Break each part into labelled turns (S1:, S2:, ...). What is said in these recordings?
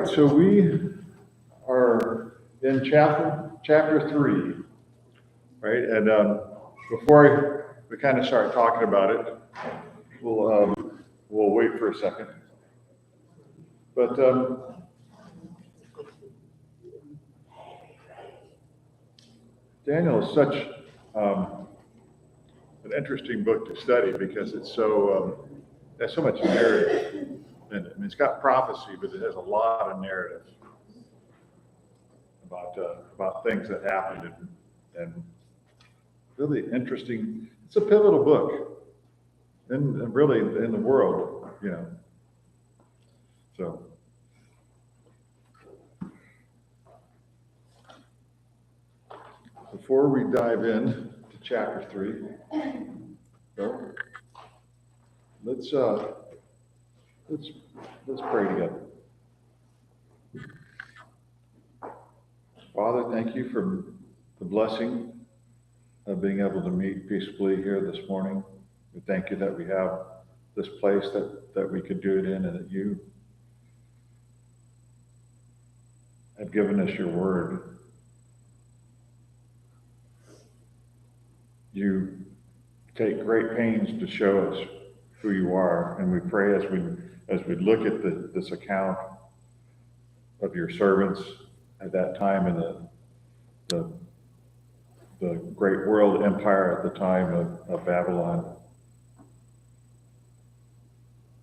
S1: right, so we are in chapter 3, right? And before we kind of start talking about it, we'll wait for a second. But Daniel is such an interesting book to study because it's so there's so much narrative in it. I mean, it's got prophecy, but it has a lot of narrative about things that happened and really interesting. It's a pivotal book and really in the world, you know. So before we dive in to chapter 3, let's pray together. Father, thank you for the blessing of being able to meet peacefully here this morning. We thank you that we have this place that we could do it in, and that you have given us your word. You take great pains to show us who you are, and we pray as we look at this account of your servants at that time in the great world empire at the time of Babylon.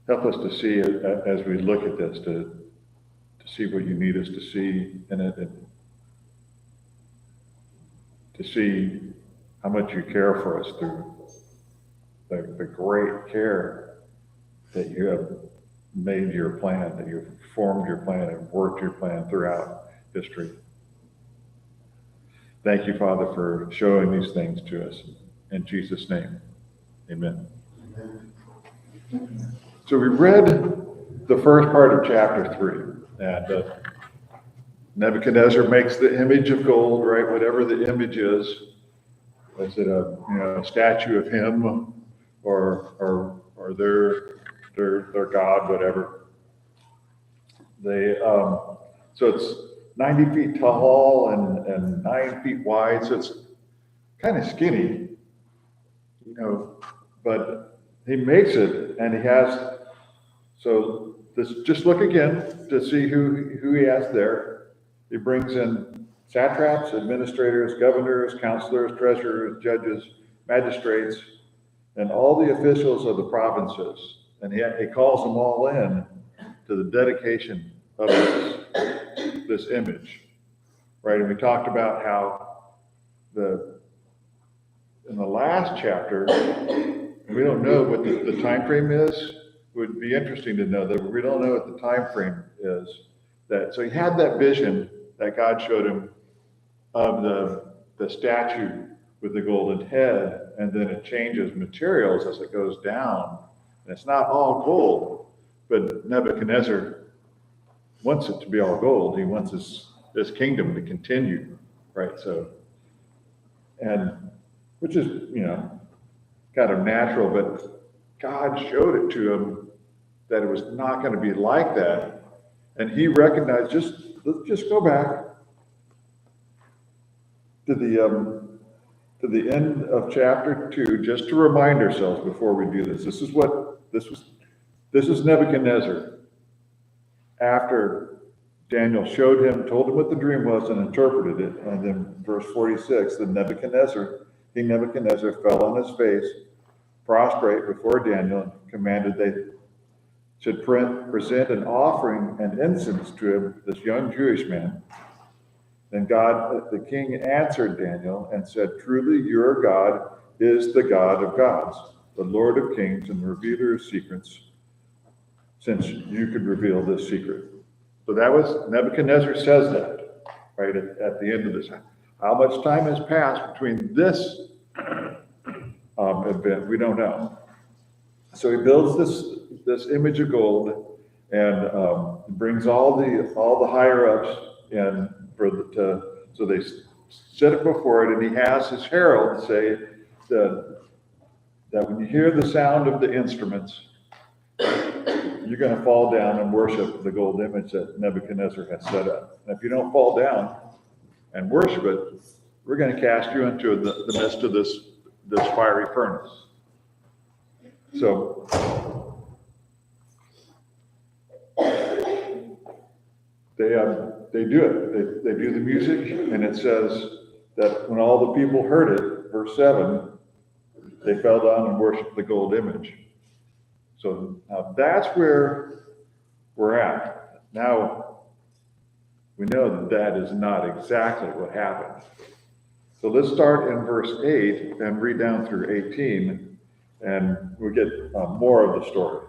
S1: Help us to see as we look at this, to see what you need us to see in it, and to see how much you care for us through the great care that you have made your plan, that you've formed your plan and worked your plan throughout history. Thank you, Father, for showing these things to us. In Jesus' name, amen. So we read the first part of chapter 3, and Nebuchadnezzar makes the image of gold, right? Whatever the image is it a statue of him or their god, whatever? They so it's 90 feet tall and 9 feet wide, so it's kind of skinny, you know, but he makes it, and he has, so this, just look again to see who he has there. He brings in satraps, administrators, governors, counselors, treasurers, judges, magistrates, and all the officials of the provinces, and he calls them all in to the dedication of this image, right? And we talked about how in the last chapter, we don't know what the time frame is. It would be interesting to know that, but we don't know what the time frame is. So he had that vision that God showed him of the statue with the golden head, and then it changes materials as it goes down. And it's not all gold, but Nebuchadnezzar wants it to be all gold. He wants this kingdom to continue, right? So, and which is, you know, kind of natural, but God showed it to him that it was not going to be like that. And he recognized, let's just go back to the end of chapter 2, just to remind ourselves before we do this. This is Nebuchadnezzar. After Daniel showed him, told him what the dream was, and interpreted it. And then verse 46, King Nebuchadnezzar fell on his face, prostrate before Daniel, and commanded they should present an offering and incense to him, this young Jewish man. Then the king answered Daniel and said, truly your God is the God of gods, the Lord of kings and revealer of secrets, since you could reveal this secret. So that was, Nebuchadnezzar says that, right, at the end of this. How much time has passed between this event? We don't know. So he builds this image of gold and brings all the higher ups in so they set it before it, and he has his herald say that when you hear the sound of the instruments, you're going to fall down and worship the gold image that Nebuchadnezzar has set up. And if you don't fall down and worship it, we're going to cast you into the midst of this fiery furnace. So, they do it. They do the music, and it says that when all the people heard it, verse 7, they fell down and worshiped the gold image. So now that's where we're at. Now, we know that is not exactly what happened. So let's start in verse 8 and read down through 18, and we'll get more of the story.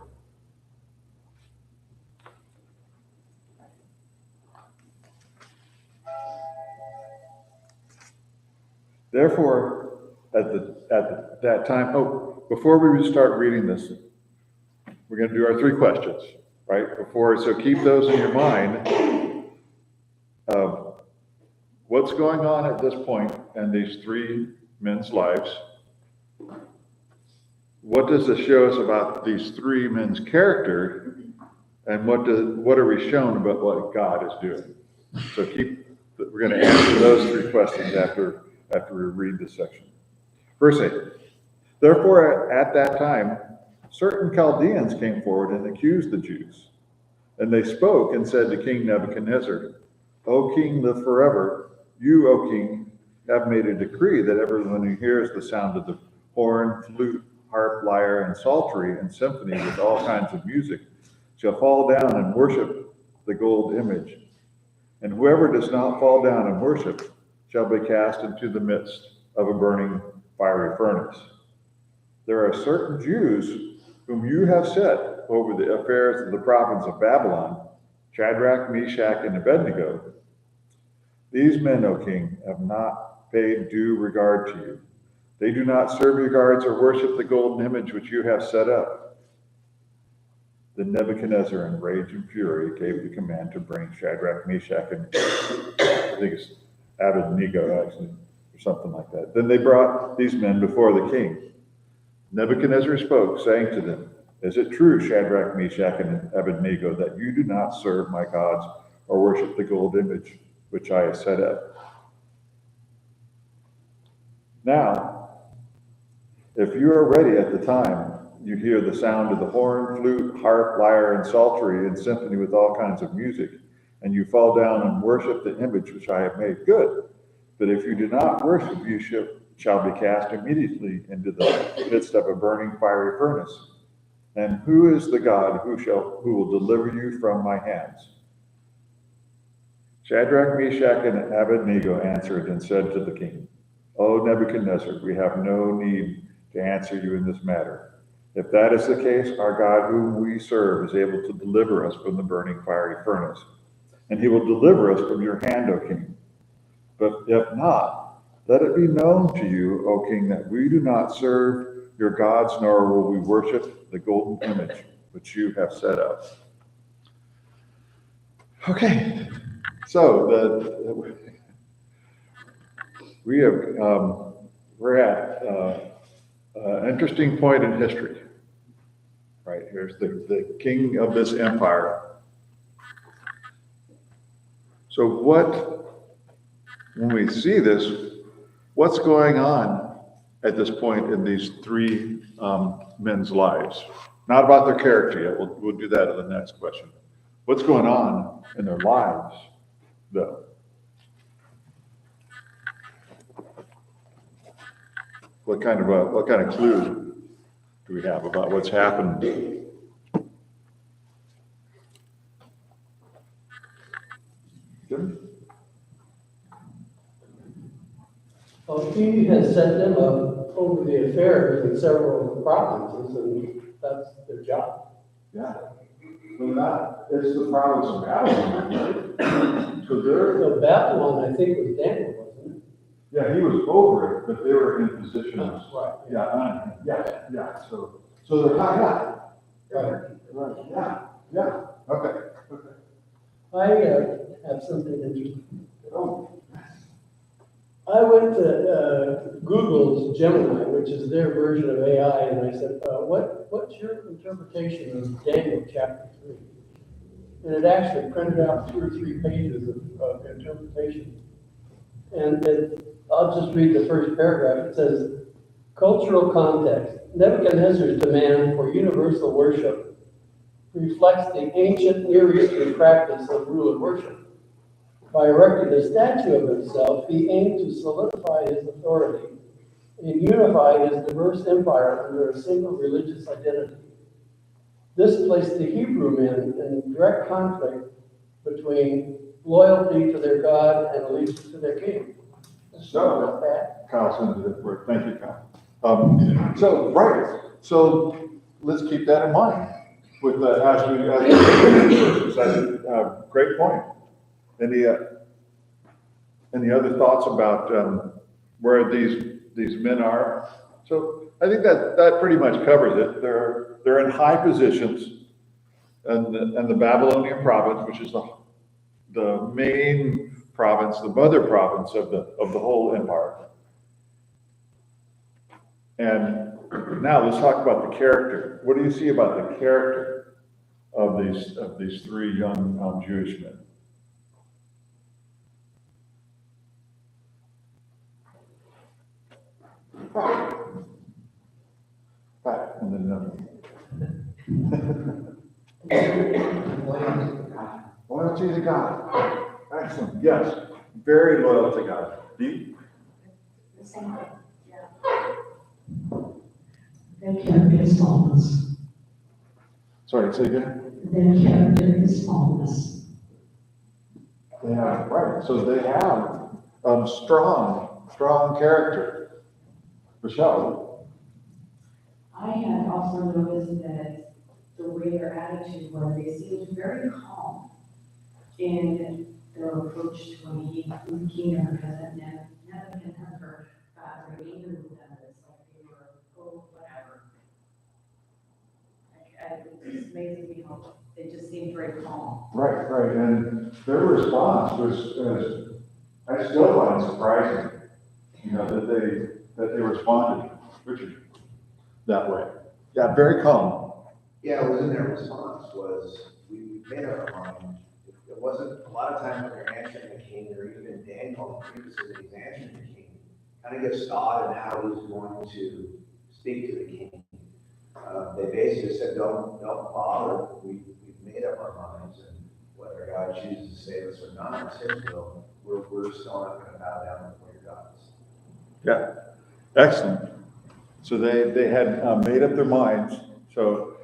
S1: Therefore, at that time, before we start reading this, we're going to do our 3 questions, right? So keep those in your mind of what's going on at this point in these 3 men's lives. What does this show us about these 3 men's character? And what are we shown about what God is doing? So we're going to answer those 3 questions after we read this section. Verse 8. Therefore, at that time, certain Chaldeans came forward and accused the Jews. And they spoke and said to King Nebuchadnezzar, O King, live forever. You, O King, have made a decree that everyone who hears the sound of the horn, flute, harp, lyre, and psaltery, and symphony with all kinds of music shall fall down and worship the gold image. And whoever does not fall down and worship shall be cast into the midst of a burning fiery furnace. There are certain Jews whom you have set over the affairs of the province of Babylon, Shadrach, Meshach, and Abednego. These men, O king, have not paid due regard to you. They do not serve your gods or worship the golden image which you have set up. Then Nebuchadnezzar, in rage and fury, gave the command to bring Shadrach, Meshach, and I think it's Abednego, actually, or something like that. Then they brought these men before the king. Nebuchadnezzar spoke, saying to them, Is it true, Shadrach, Meshach, and Abednego, that you do not serve my gods or worship the gold image which I have set up? Now, if you are ready at the time you hear the sound of the horn, flute, harp, lyre, and psaltery, and symphony with all kinds of music, and you fall down and worship the image which I have made, good. But if you do not worship, you shall be cast immediately into the midst of a burning fiery furnace. And who is the God who will deliver you from my hands? Shadrach, Meshach, and Abednego answered and said to the king, O Nebuchadnezzar, we have no need to answer you in this matter. If that is the case, our God whom we serve is able to deliver us from the burning fiery furnace, and he will deliver us from your hand, O king. But if not, let it be known to you, O king, that we do not serve your gods, nor will we worship the golden image which you have set up. Okay, so we're at an interesting point in history. Right, here's the king of this empire. So when we see this, what's going on at this point in these 3 men's lives? Not about their character yet. We'll do that in the next question. What's going on in their lives, though? What kind of clue do we have about what's happened? Good.
S2: Well, he has set them up over the affairs in several provinces, and that's their job.
S1: Yeah. Well, it's the province of Babylon, right?
S2: So Babylon, I think, was Daniel, wasn't it?
S1: Yeah, he was over it, but they were in position.
S2: Right.
S1: Yeah. So they're high up.
S2: Right.
S1: Yeah. Okay.
S2: I have something interesting.
S1: Oh.
S2: I went to Google's Gemini, which is their version of AI, and I said, what's your interpretation of Daniel chapter 3? And it actually printed out 2 or 3 pages of interpretation. And I'll just read the first paragraph. It says, cultural context. Nebuchadnezzar's demand for universal worship reflects the ancient Near Eastern practice of ruler worship. By erecting a statue of himself, he aimed to solidify his authority and unify his diverse empire under a single religious identity. This placed the Hebrew men in direct conflict between loyalty to their God and allegiance to their king.
S1: So,
S2: That.
S1: Kyle sent it at work. Thank you, Kyle. So let's keep that in mind with as we that's a great point. Any other thoughts about where these men are? So I think that pretty much covers it. They're in high positions, and the Babylonian province, which is the main province, the mother province of the whole empire. And now let's talk about the character. What do you see about the character of these 3 young Jewish men? Back, and then another. Loyalty to God. Excellent. Yes. Very loyal to God. Dee?
S3: The same thing, yeah. Their character is faultless.
S1: Sorry, say again?
S3: Their character is faultless.
S1: Yeah, right. So they have strong character. Michelle?
S4: I had also noticed that the way their attitude was, they seemed very calm in their approach to when he was the king Nebuchadnezzar, even with them, it's like they were, oh, whatever. It just amazes me how they just seemed very calm.
S1: Right. And their response was, I still find surprising, that they responded, Richard, that way. Yeah, very calm.
S5: Yeah, it was in their response was, we made up our mind. It wasn't, a lot of times when you're answering the king, or even Daniel, he's answering the king, kind of gets thought in how he's going to speak to the king. They basically said, don't bother, we've made up our minds, and whether God chooses to save us or not, it's his will. We're still not going to bow down before your gods.
S1: Yeah, excellent. So they had made up their minds. So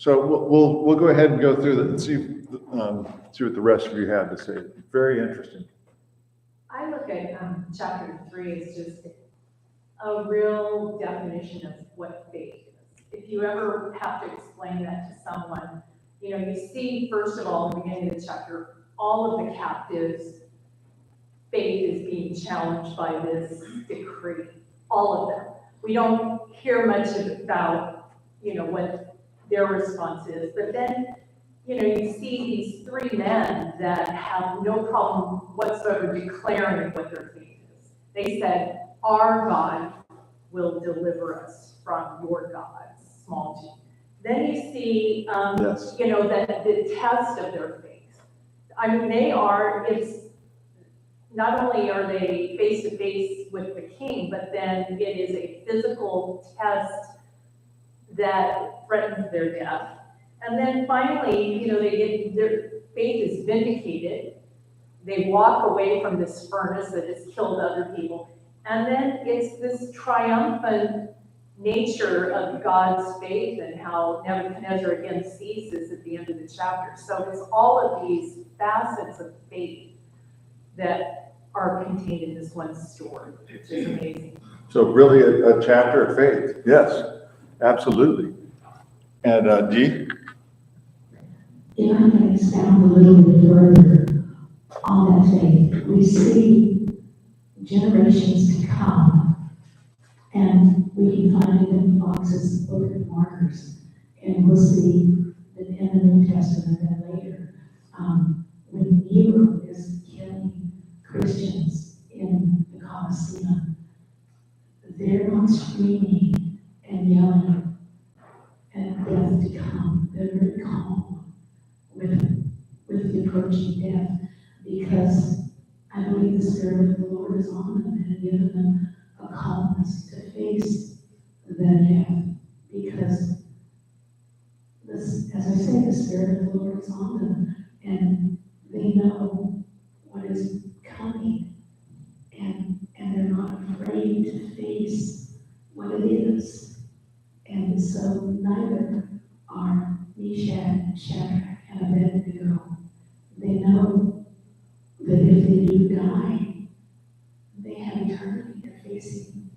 S1: we'll go ahead and go through and see what the rest of you had to say. Very interesting.
S6: I look at chapter 3 as just a real definition of what faith is. If you ever have to explain that to someone, you see, first of all, in the beginning of the chapter, all of the captives' faith is being challenged by this decree, all of them. We don't hear much about, what their response is, but then, you see these 3 men that have no problem whatsoever declaring what their faith is. They said, our God will deliver us from your gods, small g. Then you see,
S1: Yes.
S6: that the test of their faith. I mean, it's not only are they face to face with the king, but then it is a physical test that threatens their death. And then finally, their faith is vindicated. They walk away from this furnace that has killed other people. And then it's this triumphant nature of God's faith and how Nebuchadnezzar again ceases at the end of the chapter. So it's all of these facets of faith that are contained in this one story, which is amazing.
S1: So really a chapter of faith. Yes, absolutely. And Dee?
S3: If I can expound a little bit further on that faith, we see generations to come, and we can find it in Fox's Book of Martyrs, and we'll see that in the New Testament and later, when Nero is killing Christians in Colosseum, they're not screaming and yelling and death to come. They're very calm with the approaching death, because I believe the Spirit of the Lord is on them and given them a calmness to face the death, because this, as I say, the Spirit of the Lord is on them, and they know what is coming, and they're not afraid to face what it is. And so neither are Meshach, Shadrach, and Abednego. They know that if they do die, they have eternity to face him.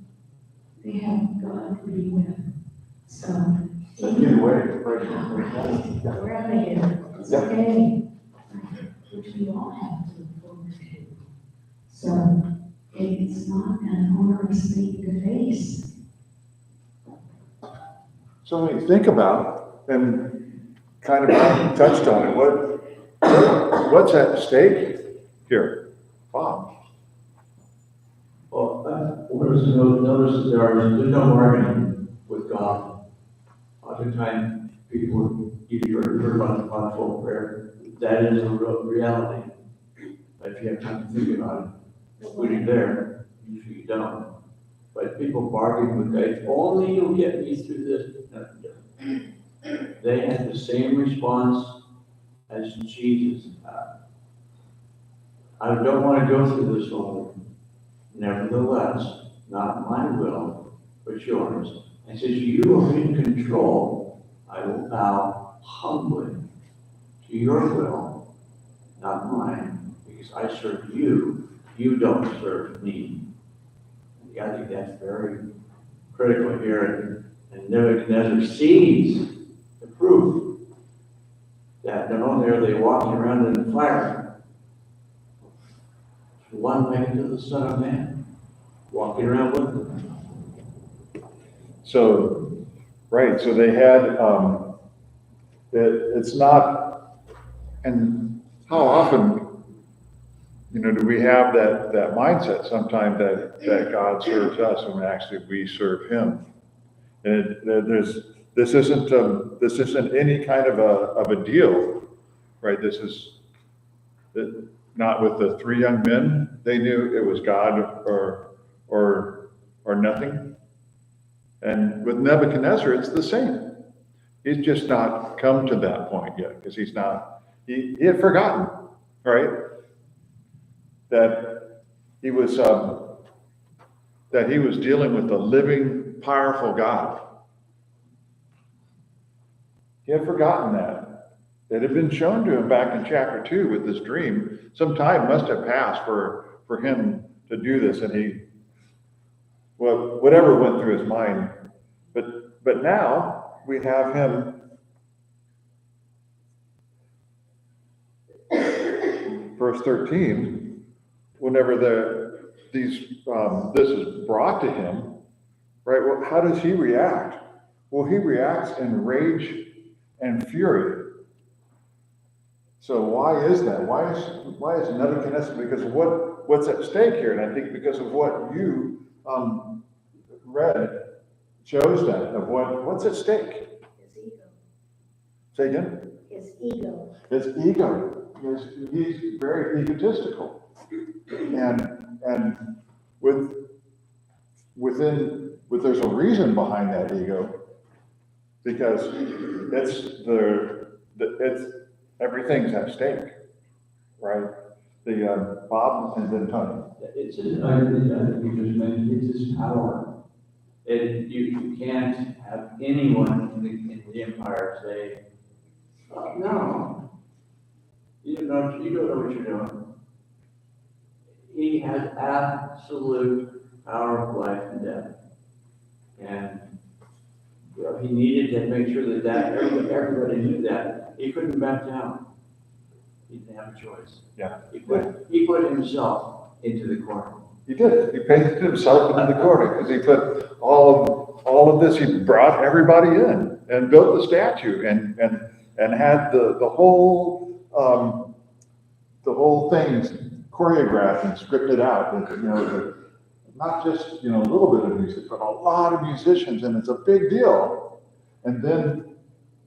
S3: They have God to be with. So, we're out of here. It's okay. Which we all have to look forward to. So, it's not an onerous thing to face.
S1: So when you think about, and kind of touched on it, what's at stake here? Bob?
S7: Well, notice that there's no arguing with God. Oftentimes, people, you heard about the powerful prayer. That is a real reality. But if you have time to think about it, including there, usually you don't. But people bargain with God. If only you'll get me through this. They had the same response as Jesus had. I don't want to go through this, Lord. Nevertheless, not my will, but yours. And since you are in control, I will bow humbly to your will, not mine, because I serve you. You don't serve me. I think that's very critical here. And Nebuchadnezzar sees the proof that not only are they walking around in the fire, one way to the Son of Man, walking around with them.
S1: So, right, so they had, it's not, and how often, do we have that mindset sometimes that God serves us when actually we serve him? And this isn't any kind of a deal, right? This is not with the three young men. They knew it was God or nothing. And with Nebuchadnezzar, it's the same. He's just not come to that point yet, because he had forgotten, right? That he was dealing with a living, powerful God. He had forgotten that. It had been shown to him back in chapter 2 with this dream. Some time must have passed for him to do this, and whatever went through his mind. But now we have him, verse 13, whenever this is brought to him, right? Well, how does he react? Well, he reacts in rage and fury. So why is that? Why is Nebuchadnezzar? Because of what's at stake here, and I think because of what you read shows that of what's at stake.
S3: His ego.
S1: Say again.
S3: His ego.
S1: His ego. He's very egotistical, and there's a reason behind that ego, because it's everything's at stake, right? The Bob and then Tony.
S7: It's his, I think you just mentioned, it's his power. You can't have anyone in the empire say, oh, no, you don't know what you're doing. He has absolute power of life and death. And he needed to make sure that everybody knew that. He couldn't back down. He didn't have a choice.
S1: Yeah.
S7: He put himself into the corner.
S1: He did. He painted himself into the corner because he put all of this. He brought everybody in and built the statue and had the whole thing choreographed and scripted out. And, not just, a little bit of music, but a lot of musicians, and it's a big deal. And then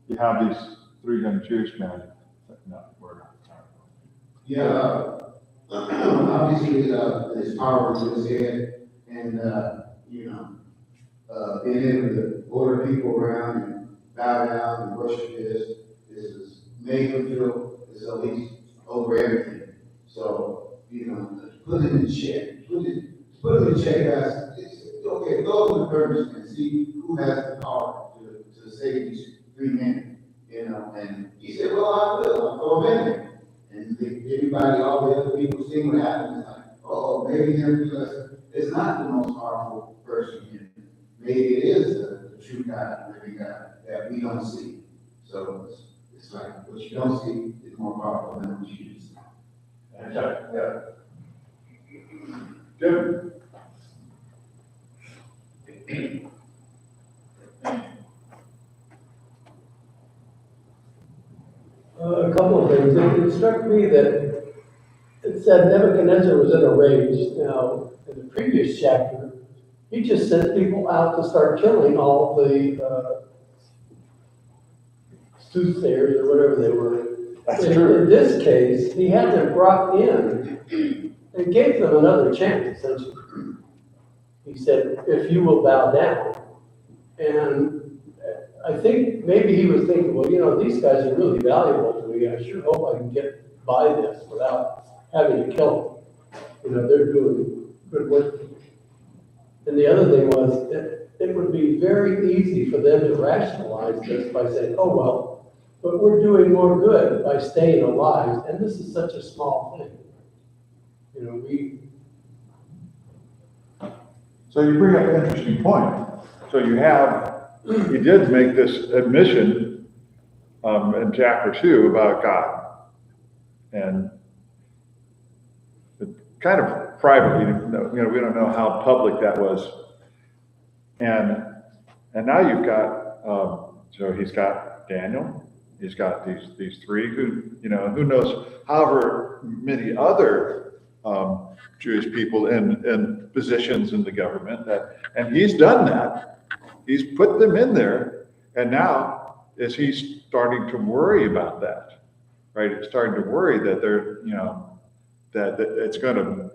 S1: you have these three young Jewish men. No, we're not.
S8: Yeah, obviously, it's powerful to say it, and, being able to order people around and bow down and worship is make them feel as though he's over everything. So, put it in check, put it in check as, okay, go to the purpose and see who has the power to save these three men, and he said, well, I will, I'll go in there. And everybody, all the other people see what happens, it's like, oh, maybe they're because it's not the most powerful person here. Maybe it is the true God, the living God, that we don't see. So it's like, what you don't see is more powerful than what you do see.
S1: Yeah. Jim?
S2: A couple of things. It struck me that it said Nebuchadnezzar was in a rage. Now, in the previous chapter, he just sent people out to start killing all the soothsayers or whatever they were. In this case, he had them brought in and gave them another chance, essentially. He said, if you will bow down. And I think maybe he was thinking, well, these guys are really valuable to me. I sure hope I can get by this without having to kill them. They're doing good work. And the other thing was, it would be very easy for them to rationalize this by saying, oh, well, but we're doing more good by staying alive, and this is such a small thing.
S1: So you bring up an interesting point. So he did make this admission in chapter 2 about God. And kind of privately, we don't know how public that was. And now you've got, so he's got Daniel, he's got these three who knows, however many other Jewish people in positions in the government and he's done that. He's put them in there, and now is he starting to worry about that, right? It's starting to worry that they're, that it's going to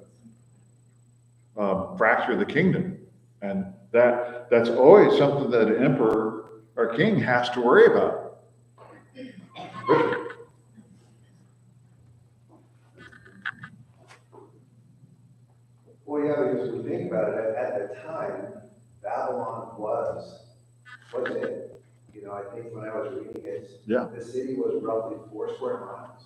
S1: fracture the kingdom, and that's always something that an emperor or king has to worry about. Richard.
S5: Well, yeah, because when you think about it, at the time, Babylon was it. I think when I was reading it, the city was roughly 4 square miles,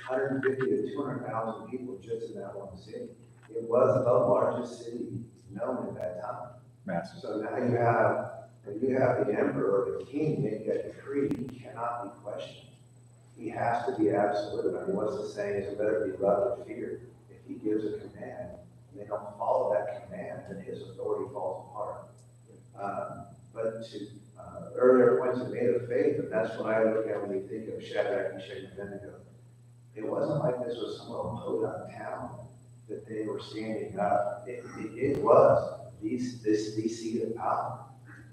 S5: 150 to 200,000 people just in that one city. It was the largest city known at that time.
S1: Massive.
S5: So now you have the emperor or the king make that decree, he cannot be questioned. He has to be absolute. I mean, what's the saying? Is it better be love or fear? If he gives a command and they don't follow that command, then his authority falls apart. But to earlier points you made of faith, and that's what I look at when you think of Shadrach, Meshach, and Abednego. It wasn't like this was some little podunk town that they were standing up. It was these seat of power.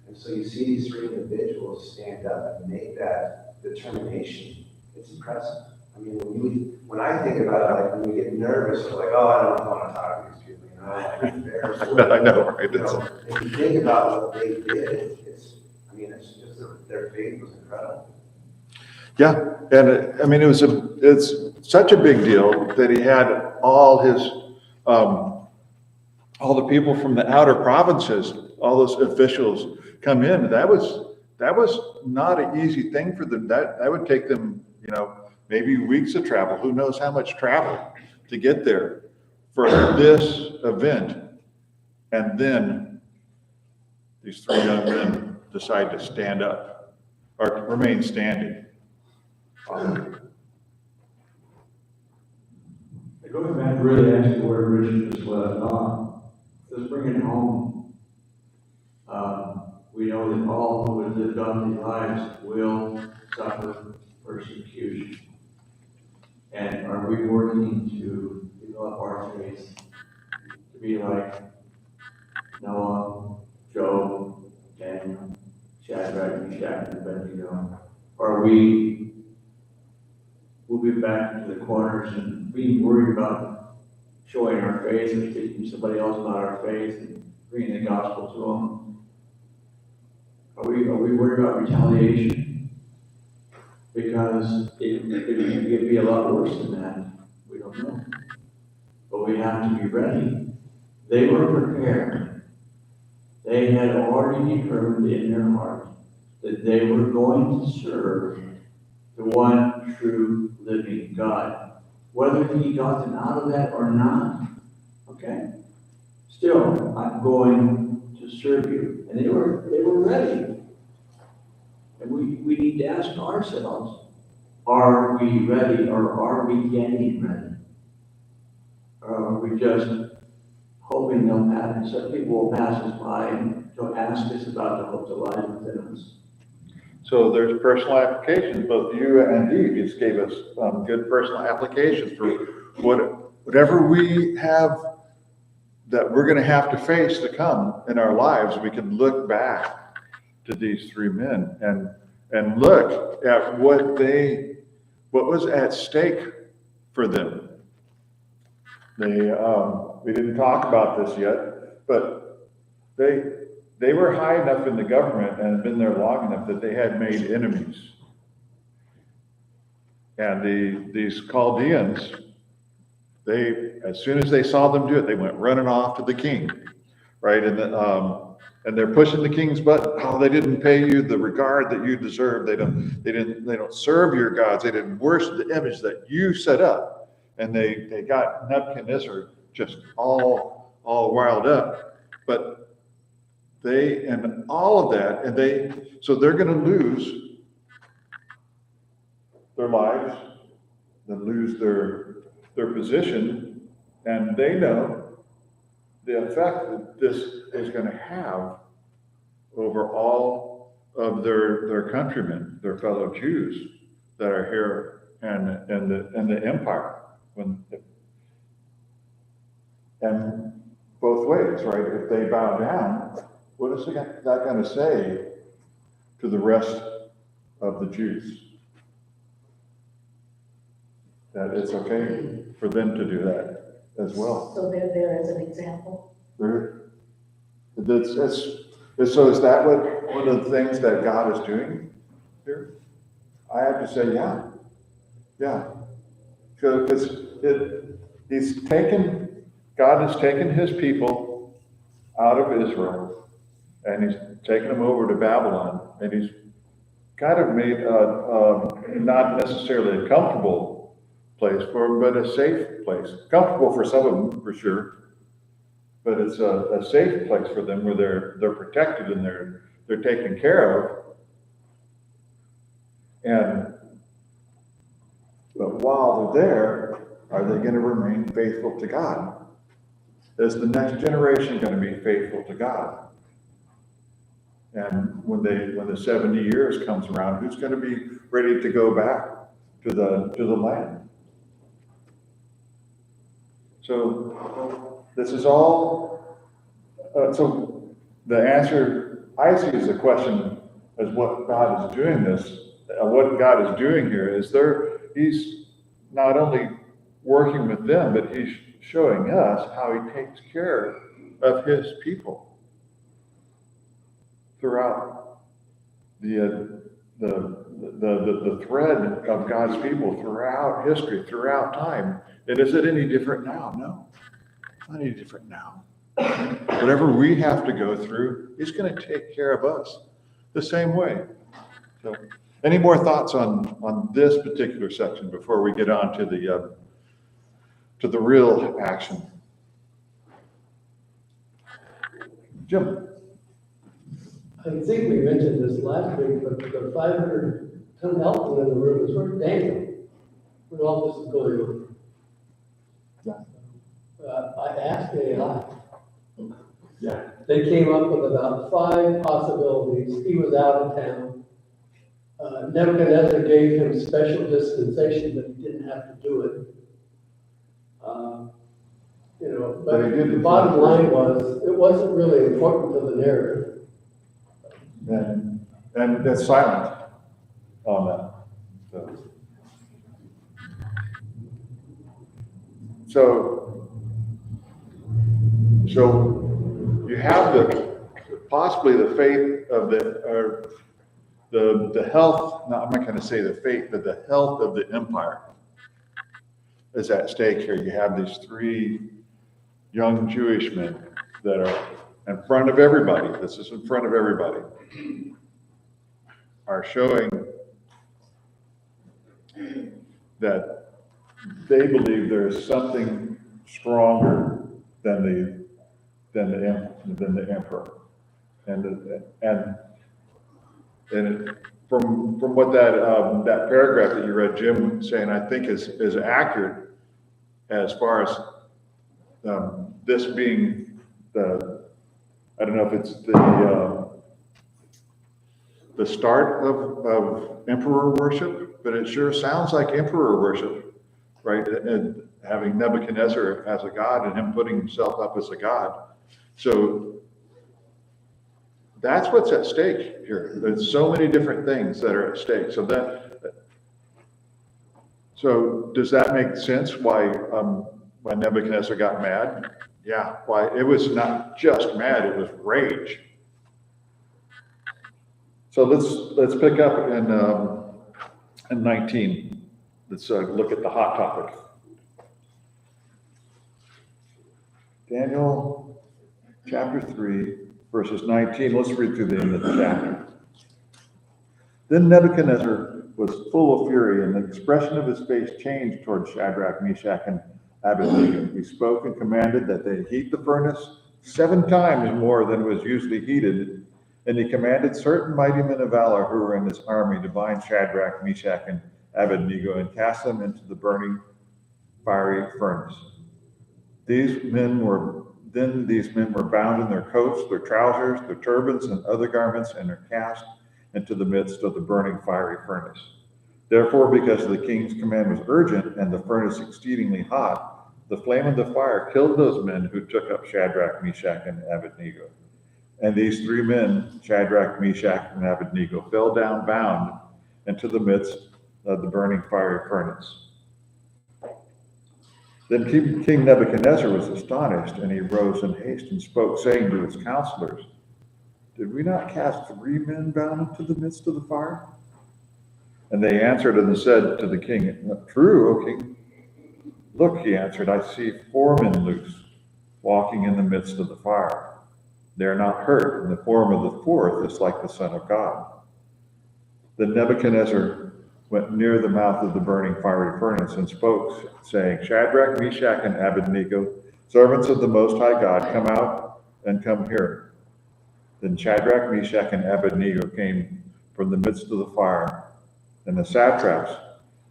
S5: And so you see these three individuals stand up and make that determination. It's impressive. I mean, when I think about it, like when we get nervous, we're like, oh, I don't want to talk to these people, like embarrassed.
S1: I know, right?
S5: If you think about what they did, it's just their faith was incredible.
S1: Yeah, and it's such a big deal that he had all his all the people from the outer provinces, all those officials come in. That was not an easy thing for them. That would take them, maybe weeks of travel. Who knows how much travel to get there for this event. And then these three young men decide to stand up or remain standing.
S7: Going back really actually where Richard just left off, just bring it home. We know that all who have lived godly lives will suffer persecution. And are we working to develop our faith to be like Noah, Job, Daniel, Shadrach, Meshach, and Abednego? Or are we moving back into the corners and being worried about showing our faith and teaching somebody else about our faith and bringing the gospel to them? Are we worried about retaliation? Because it could be a lot worse than that. We don't know. But we have to be ready. They were prepared. They had already determined in their heart that they were going to serve the one true living God. Whether he got them out of that or not, okay? Still, I'm going to serve you. And they were ready. And we need to ask ourselves, are we ready or are we getting ready? Or are we just hoping they'll pass, some people will pass us by and don't ask us about the hope that lies within us?
S1: So there's personal applications. Both you and Dee just gave us good personal applications for whatever we have that we're going to have to face to come in our lives. We can look back to these three men and look at what was at stake for them. We didn't talk about this yet, but they were high enough in the government and had been there long enough that they had made enemies. And these Chaldeans, as soon as they saw them do it, they went running off to the king, right? And they're pushing the king's button. Oh, they didn't pay you the regard that you deserve. They don't serve your gods. They didn't worship the image that you set up. And they got Nebuchadnezzar just all riled up. But and all of that, so they're going to lose their lives, then lose their position, and they know the effect that this is going to have over all of their countrymen, their fellow Jews that are here and the empire. And both ways, right? If they bow down, what is that going to say to the rest of the Jews? That it's okay for them to do that as well.
S3: So they're there as an example.
S1: So is that one of the things that God is doing here? I have to say, yeah. Because God has taken his people out of Israel, and he's taken them over to Babylon, and he's kind of made not necessarily a comfortable place for them, but a safe place. Comfortable for some of them, for sure, but it's a safe place for them where they're protected and they're taken care of. But while they're there, are they going to remain faithful to God? Is the next generation going to be faithful to God? And when the 70 years comes around, who's going to be ready to go back to the land? So this is all. So the answer I see is the question as what God is doing what God is doing here is He's not only working with them, but he's showing us how he takes care of his people throughout the thread of God's people throughout history, throughout time. And is it any different now? No, it's not any different now. Whatever we have to go through, he's going to take care of us the same way. So, any more thoughts on this particular section before we get on to the real action? Jim?
S2: I think we mentioned this last week, but the 500-ton elephant in the room is where Daniel, when all this is going on. I asked AI.
S1: Yeah.
S2: They came up with about 5 possibilities. He was out of town. Nebuchadnezzar gave him special dispensation, but he didn't have to do it. But
S1: But he didn't.
S2: the bottom line was, it wasn't really important to the narrative.
S1: And it's silent on that. So you have possibly the fate of the health, no, I'm not gonna say the fate, but the health of the empire is at stake here. You have these three young Jewish men that are in front of everybody, this is in front of everybody, are showing that they believe there's something stronger than the emperor. And from what that paragraph that you read, Jim was saying, I think is accurate as far as this being I don't know if it's the start of emperor worship, but it sure sounds like emperor worship, right? And having Nebuchadnezzar as a god and him putting himself up as a god. So that's what's at stake here. There's so many different things that are at stake. So does that make sense why Nebuchadnezzar got mad? Yeah, why? It was not just mad, it was rage. So let's pick up in 19. Let's look at the hot topic. Daniel chapter 3, verses 19. Let's read through the end of the chapter. Then Nebuchadnezzar was full of fury, and the expression of his face changed toward Shadrach, Meshach, and Abednego. He spoke and commanded that they heat the furnace 7 times more than was usually heated. And he commanded certain mighty men of valor who were in his army to bind Shadrach, Meshach, and Abednego and cast them into the burning fiery furnace. These men were bound in their coats, their trousers, their turbans, and other garments, and are cast into the midst of the burning fiery furnace. Therefore, because the king's command was urgent and the furnace exceedingly hot, the flame of the fire killed those men who took up Shadrach, Meshach, and Abednego. And these 3 men, Shadrach, Meshach, and Abednego, fell down bound into the midst of the burning fiery furnace. Then King Nebuchadnezzar was astonished, and he rose in haste and spoke, saying to his counselors, "Did we not cast 3 men bound into the midst of the fire?" And they answered and said to the king, "True, O king." "Look," he answered, "I see 4 men loose, walking in the midst of the fire. They are not hurt, and the form of the 4th is like the Son of God." Then Nebuchadnezzar went near the mouth of the burning fiery furnace and spoke, saying, "Shadrach, Meshach, and Abednego, servants of the Most High God, come out and come here." Then Shadrach, Meshach, and Abednego came from the midst of the fire, and the satraps,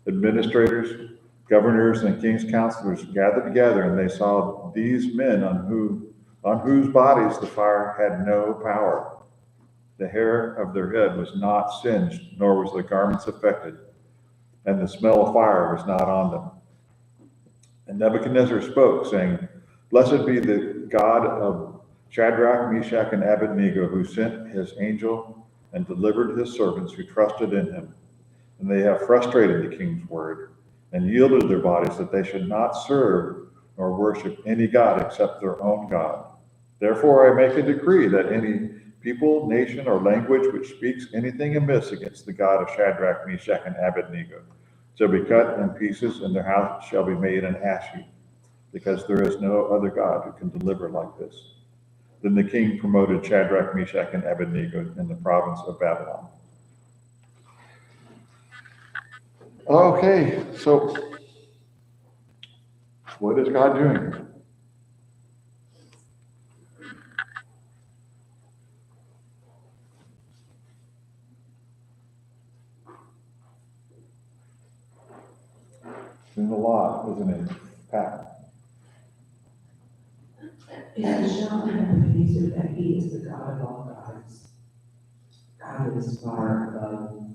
S1: administrators, governors, and king's counselors gathered together, and they saw these men on whose bodies the fire had no power. The hair of their head was not singed, nor was their garments affected, and the smell of fire was not on them. And Nebuchadnezzar spoke, saying, "Blessed be the God of Shadrach, Meshach, and Abednego, who sent his angel and delivered his servants who trusted in him. And they have frustrated the king's word and yielded their bodies that they should not serve nor worship any god except their own God. Therefore I make a decree that any people, nation, or language which speaks anything amiss against the God of Shadrach, Meshach, and Abednego shall be cut in pieces, and their house shall be made an ash heap, because there is no other God who can deliver like this." Then the king promoted Shadrach, Meshach, and Abednego in the province of Babylon. Okay, so what is God doing? Doing a lot, isn't it, Pat?
S9: It's to show Nebuchadnezzar that he is the God of all gods. God is far above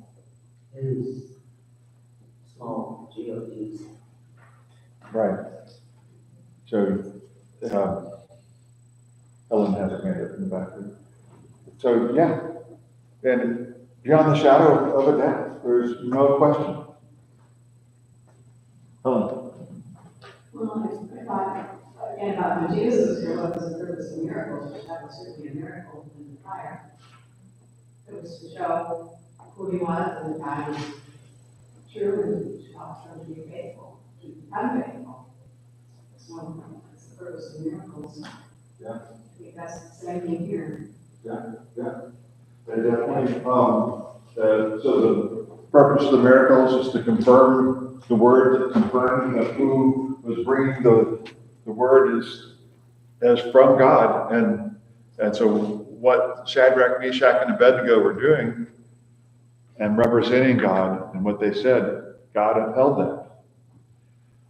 S9: his small gods.
S1: Right. So, Ellen has her hand up in the back there. So, yeah, and beyond the shadow of a doubt, there's no question. Ellen?
S4: Well, I thought, again, about when Jesus was here, what was the purpose of miracles, which that was certainly a miracle in the fire. It was to show who he was and that God was true and to help him to be faithful, to become faithful. That's the purpose of miracles.
S1: Yeah.
S4: I think that's the same thing here.
S1: And definitely, so the purpose of the miracles is to confirm the word, that confirming that who was bringing the word is as from God. And so what Shadrach, Meshach, and Abednego were doing and representing God and what they said, God upheld that.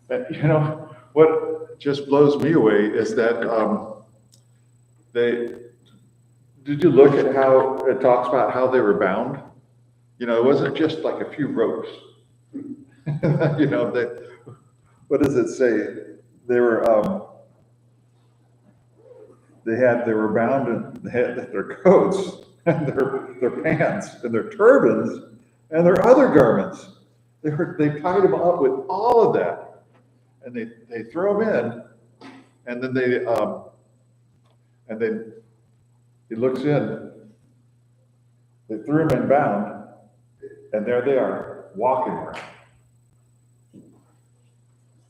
S1: And, you know, what just blows me away is that did you look at how it talks about how they were bound? You know, it wasn't just like a few ropes. You know, what does it say? They were bound and they had their coats and their pants and their turbans and their other garments. They tied them up with all of that, and they throw them in, and then he looks in. They threw him in bound, and there they are, walking around.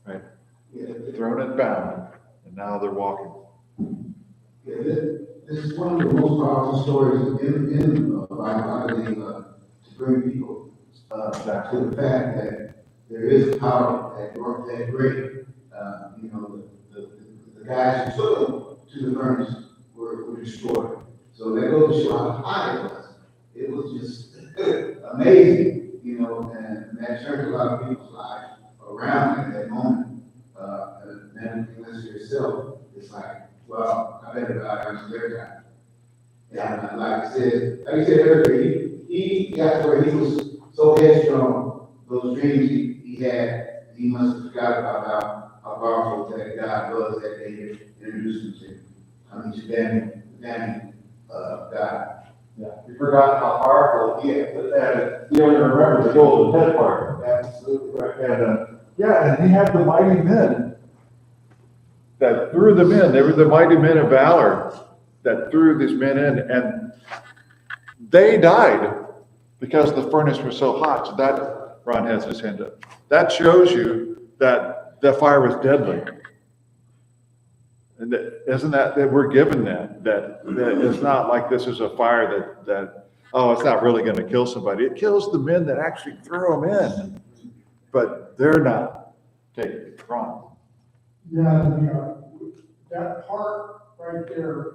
S1: Right? Thrown in bound, and now they're walking.
S8: Yeah, this is one of the most powerful stories in the Bible, I believe, to bring people to the fact that there is power that great. You know, the guys who took them to the furnace were destroyed. So that goes to show how high it was. It was just amazing, you know, and that changed a lot of people's lives around at that moment. And then Nebuchadnezzar yourself, it's like, well, I better God answer their time. And like I said earlier, he got where he was so headstrong, those dreams he had, he must have forgot about how powerful that God was that they introduced him to. I mean, to Daniel, God.
S1: Yeah, you forgot how powerful. Yeah, and you only remember the golden head part.
S8: Absolutely.
S1: Right. And he had the mighty men that threw them in. They were the mighty men of valor that threw these men in, and they died because the furnace was so hot. So that, Ron has his hand up. That shows you that the fire was deadly. And isn't that we're given that it's not like this is a fire that it's not really going to kill somebody. It kills the men that actually throw them in, but they're not taken. Ron.
S2: Yeah, that part right there,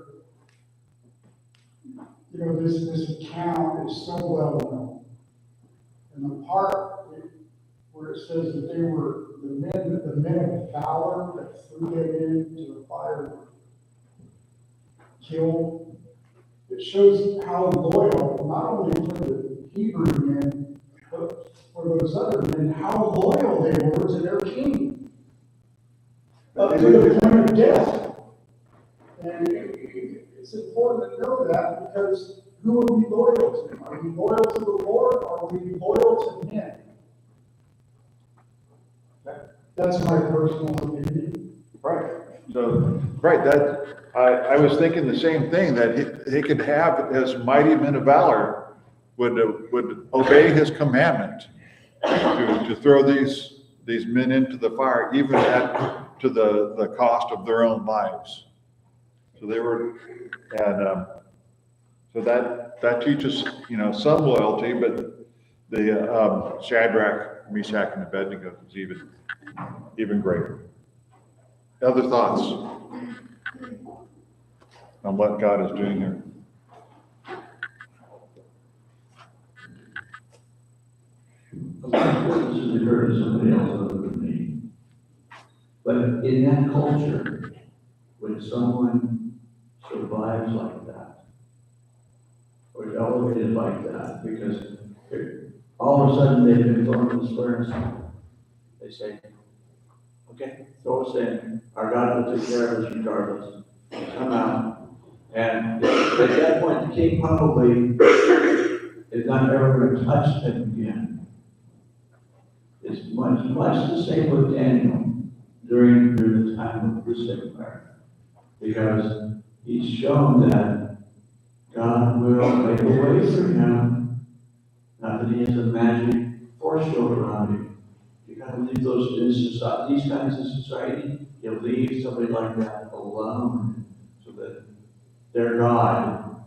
S2: you know, this account is so well known. And the part where it says that they were the men of valor that threw them into the fire were killed, it shows how loyal, not only for the Hebrew men, but for those other men, how loyal they were to their king. Up to the point of death. And it's important to know that because who are we loyal to? Are we loyal to the Lord or are we loyal to men? That's my personal opinion.
S1: Right. So, right, that I was thinking the same thing, that he could have his mighty men of valor would obey his commandment to throw these men into the fire, even to the cost of their own lives. So they were, and so that teaches, you know, some loyalty, but the Shadrach, Meshach, and Abednego is even greater. Other thoughts on what God is doing here?
S7: This is occurred to somebody else other than me. But in that culture, when someone survives like that, or is elevated like that, because all of a sudden they've been thrown in this furnace, they say, okay, throw us in. Our God will take care of us regardless. Come out. And at that point, the king probably is not ever going to touch them again. It's much the same with Daniel during the time of this empire. Because he's shown that God will make a way for him. Not that he has a magic force field around him. You gotta leave those in society, these kinds of society, you leave somebody like that alone so that their God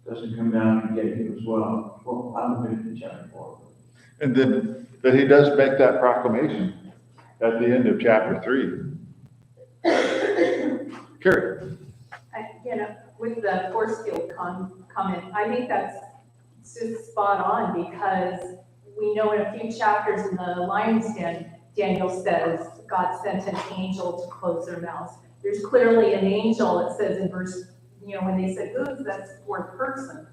S7: doesn't come down and get you as well. Well, I'm going to chapter 4.
S1: And then, but he does make that proclamation at the end of chapter 3. Carrie?
S6: With the force field comment, I think that's just spot on, because we know in a few chapters in the lion's den, Daniel says God sent an angel to close their mouths. There's clearly an angel, it says in verse, when they said, who's that fourth person?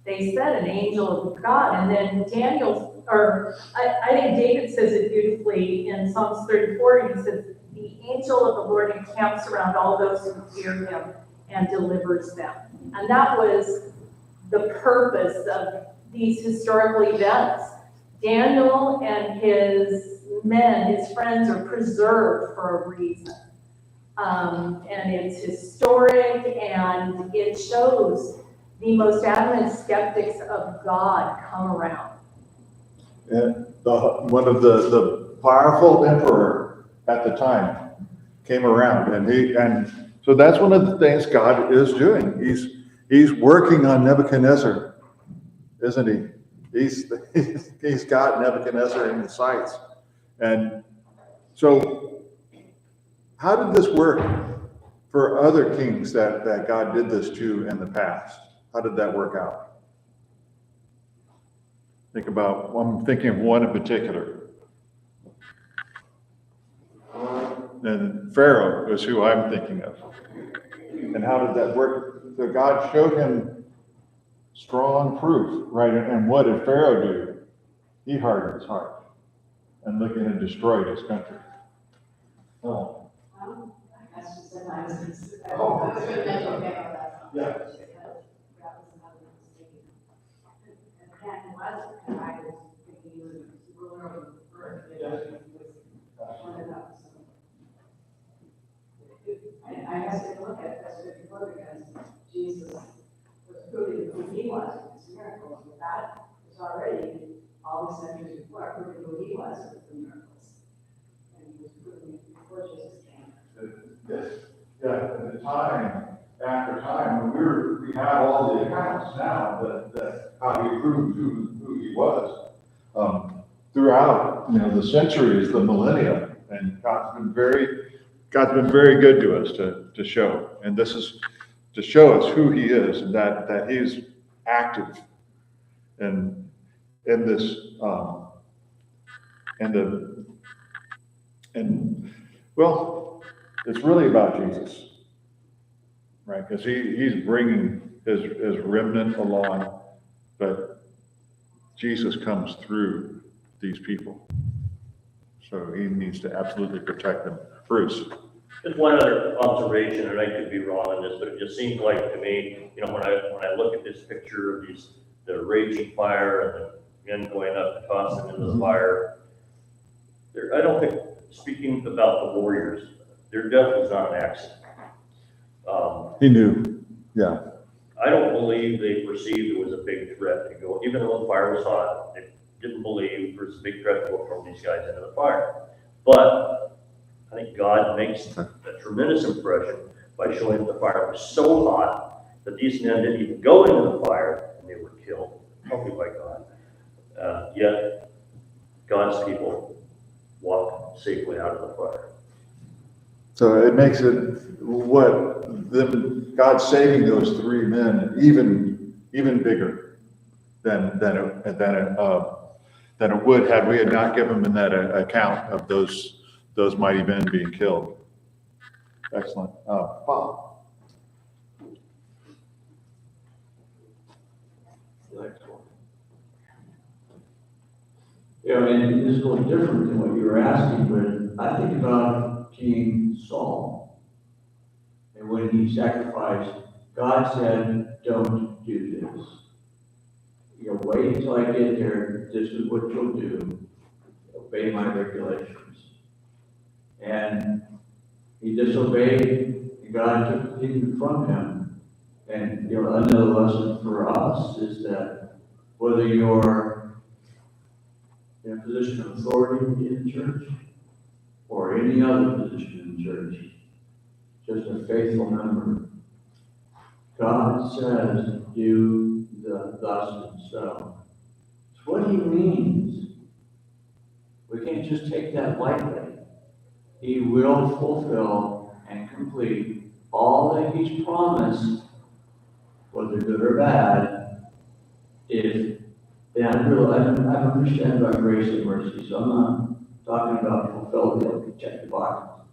S6: They said an angel of God. And then I think David says it beautifully in Psalms 34. He says, the angel of the Lord encamps around all those who fear him and delivers them. And that was the purpose of these historical events. Daniel and his men, his friends, are preserved for a reason. And it's historic, and it shows the most adamant skeptics of God come around.
S1: And one of the powerful emperor at the time came around, and so that's one of the things God is doing. He's working on Nebuchadnezzar, isn't he? He's got Nebuchadnezzar in his sights. And so how did this work for other kings that God did this to in the past? How did that work out? I'm thinking of one in particular. And Pharaoh is who I'm thinking of. And how did that work? So God showed him strong proof, right? And what did Pharaoh do? He hardened his heart and looking and destroyed his country. Oh.
S4: That's just a nice.
S1: Oh.
S4: Yeah.
S1: Yeah.
S4: And I guess if you look at this before, because Jesus was proving who he was with his miracles. But that was already all the centuries before, proving who he was with the miracles. And he was proving it before Jesus came.
S1: Yeah, at the time, after time, we have all the accounts now that how he proved who he was. Throughout, the centuries, the millennia, and God's been very good to us to show. And this is to show us who he is, and that he's active in this well, it's really about Jesus, right? Because he's bringing his remnant along, but Jesus comes through these people. So he needs to absolutely protect them. Bruce.
S10: Just one other observation, and I could be wrong on this, but it just seems like to me, when I look at this picture of the raging fire and the men going up and tossing into the fire, I don't think, speaking about the warriors, their death was not an accident.
S1: He knew, yeah.
S10: I don't believe they perceived it was a big threat to go, even though the fire was hot, they didn't believe there was a big threat to go from these guys into the fire. But I think God makes a tremendous impression by showing that the fire was so hot that these men didn't even go into the fire and they were killed, probably by God. Yet God's people walked safely out of the fire.
S1: So it makes it God saving those three men even bigger than it would had we had not given them that account of those mighty men being killed. Excellent. Bob.
S7: Yeah, and this is a little different than what you were asking, but I think about King Saul and when he sacrificed God said, don't do this. You wait until I get there, this is what you'll do. Obey my regulations. And he disobeyed, and God took the kingdom from him. And, another lesson for us is that whether you're in a position of authority in the church or any other position in the church, just a faithful member, God says, do the thus and so. It's what he means. We can't just take that lightly. He will fulfill and complete all that he's promised, whether good or bad, if, and I understand about grace and mercy, so I'm not talking about fulfillment, check the box.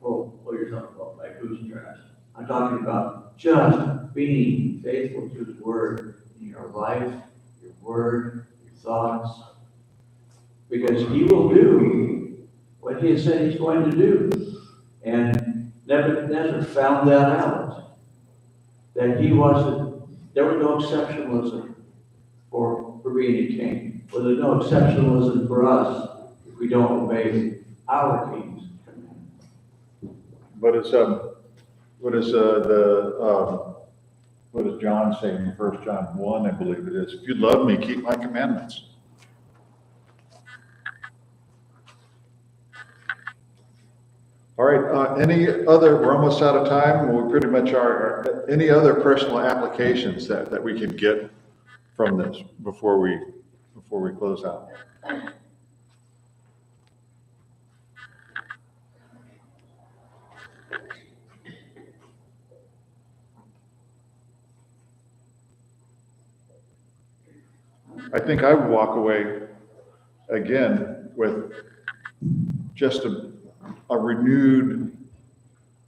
S7: Well, what you're talking about, like who's trash. I'm talking about just being faithful to his word in your life, your word, your thoughts, because he will do what he has said he's going to do. And Nebuchadnezzar found that out, that there was no exceptionalism for being a king. Well, there's no exceptionalism for us if we don't obey our king's command.
S1: What does John say in 1 John 1, I believe it is? If you love me, keep my commandments. All right, we're almost out of time. We pretty much are. Any other personal applications that we can get from this before we close out? I think I would walk away again with just a renewed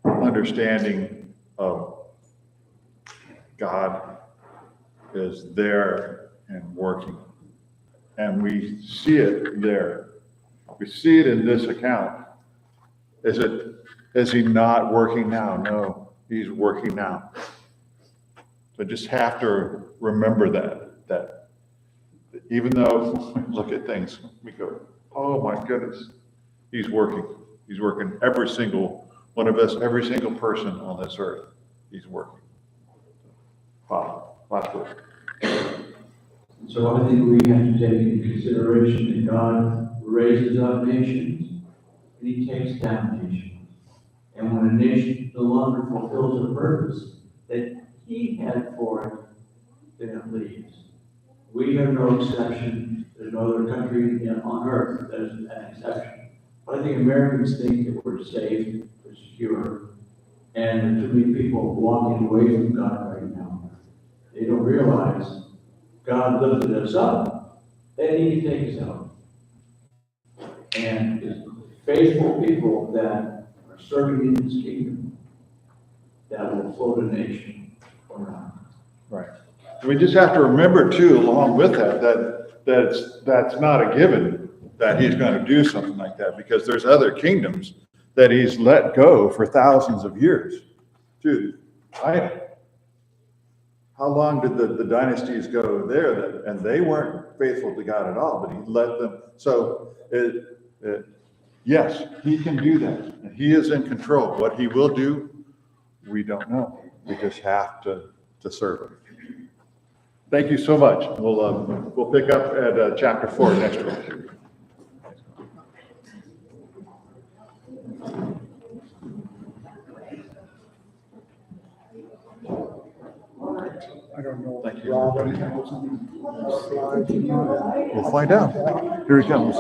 S1: understanding of God is there and working. And we see it there. We see it in this account. Is he not working now? No, he's working now. So just have to remember that even though we look at things, we go, oh my goodness, he's working. He's working. Every single one of us, every single person on this earth, he's working. Wow, that's good.
S7: So I think we have to take into consideration that God raises up nations and he takes down nations. And when a nation no longer fulfills a purpose that he had for it, then it leaves. We are no exception. There's no other country on earth that is an exception. But I think Americans think that we're safe, we're secure, and there's too many people walking away from God right now. They don't realize God lifted us up, and he can take us out. And it's faithful people that are serving in his kingdom that will float a nation around.
S1: Right. We just have to remember too, along with that's not a given that he's going to do something like that, because there's other kingdoms that he's let go for thousands of years. Dude, how long did the dynasties go there and they weren't faithful to God at all, but he let them. So yes, he can do that. And he is in control. What he will do, we don't know. We just have to serve him. Thank you so much. We'll pick up at chapter 4 next week.
S11: I don't know.
S1: Thank you.
S11: Robin has any slides.
S1: We'll find out. Here he comes.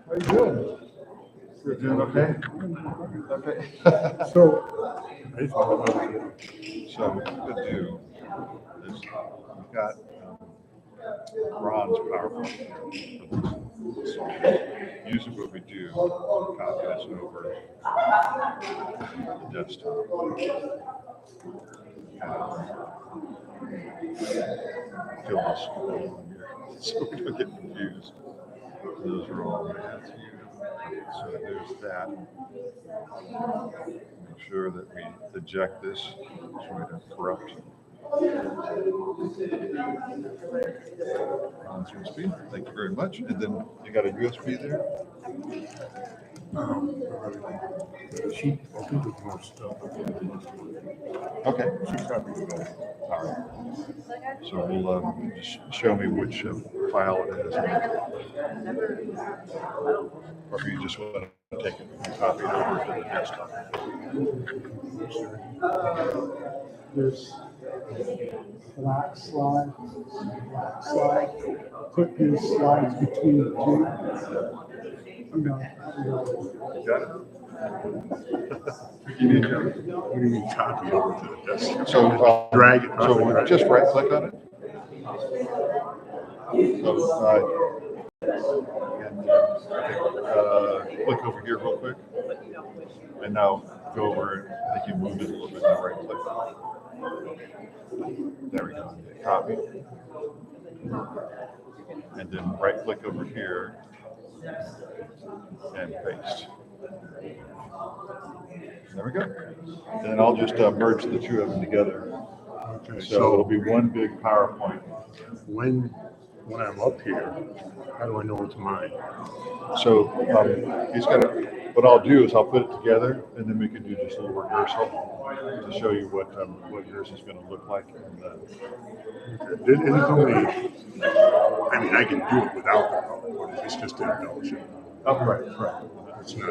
S11: How you doing?
S1: You're doing okay? Okay.
S11: So,
S1: So what to do is we've got Ron's PowerPoint. So usually what we do, copy this over the desktop. Fill this column here, so we don't get confused. Those are all Matthew. So there's that. Make sure that we eject this so we don't corrupt. Ron's USB, thank you very much. And then you got a USB there?
S11: She, I think it's more stuff.
S1: Okay.
S11: She copied it all.
S1: All right. So we'll just show me which file it is. Or if you just want to take it and copy it over to the desktop.
S11: There's black slide, put these slides between the two. No.
S1: Got it? You need to.
S11: What do you mean copy over to the desktop?
S1: So
S11: Drag it.
S1: So just right click on it. Click over here real quick. And now go over, I think you moved it a little bit, now right click. There we go, copy. And then right click over here and paste. There we go. And I'll just merge the two of them together.
S11: Okay,
S1: So it'll be one big PowerPoint.
S11: when I'm up here, how do I know it's mine?
S1: So he's got to, what I'll do is I'll put it together and then we can do just a little rehearsal to show you what yours is going to look like. And,
S11: Okay. And it's only, I mean, I can do it without the PowerPoint, it's just an embellishment.
S1: oh, right.
S11: It's not,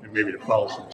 S11: and maybe to follow some